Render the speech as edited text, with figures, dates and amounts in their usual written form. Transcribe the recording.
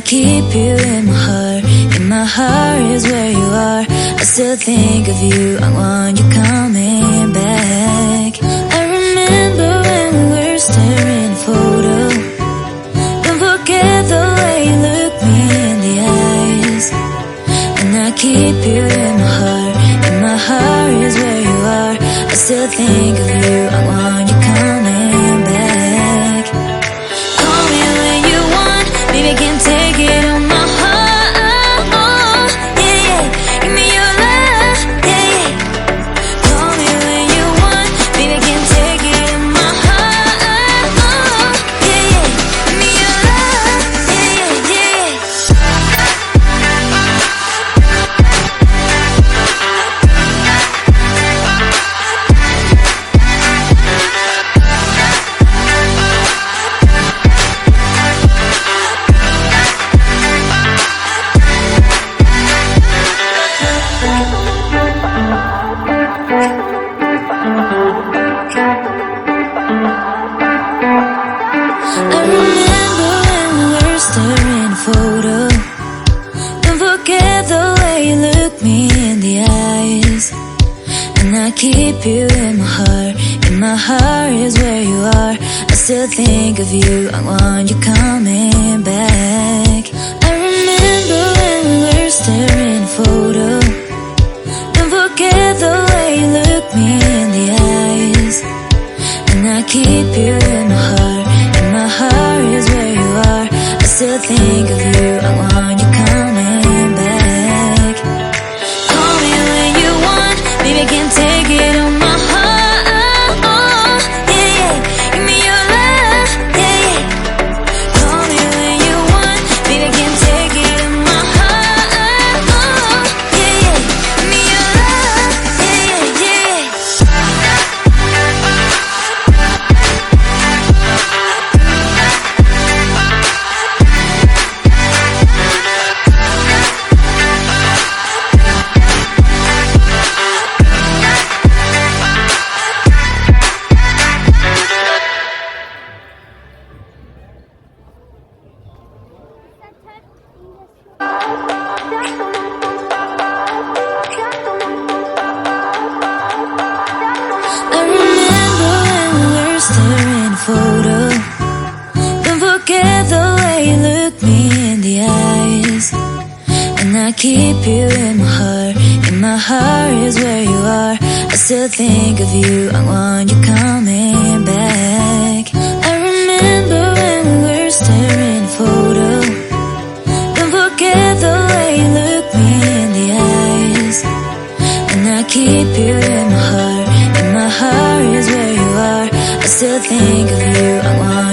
keep you in my heart. In my heart is where you are. I still think of you. I want you coming back. I remember when we were staring at a photo. Don't forget the way you look me in the eyes. And I keep you in my heart. In my heart is where you are. I still think of you. I want you coming back. Call me when you want. Baby, I can't take it on my heart. Yeah, yeah. Give me your love. Yeah, yeah. Call me when you want. Baby, I can't take it on my heart. Yeah, yeah. Give me your love. Yeah, yeah, yeah. I remember when we were staring at a photo. Don't forget the way you look me in the eyes. And I keep you in my heart. In my heart is where you are. I still think of you. I want you coming back. I remember when we were staring at a photo. Don't forget the way you look me in the eyes. And I keep you in my heart. In my heart is where you are. I still think of you. I want you coming back. Call me when you want. Baby, I can't take it on my heart. Yeah, yeah. Give me your love. Yeah, yeah. Call me when you want. Baby, I can't take it on my heart. Yeah, yeah. Give me your love. Yeah, yeah, yeah. I remember when we were staring at a photo. Don't forget the way you look me in the eyes. And I keep you in my heart. In my heart is where you are. I still think of you. I want you coming back. I remember when we were staring at a photo. Don't forget the way you look me in the eyes. And I keep you in my heart. In my heart is where you are. I still think of you. I want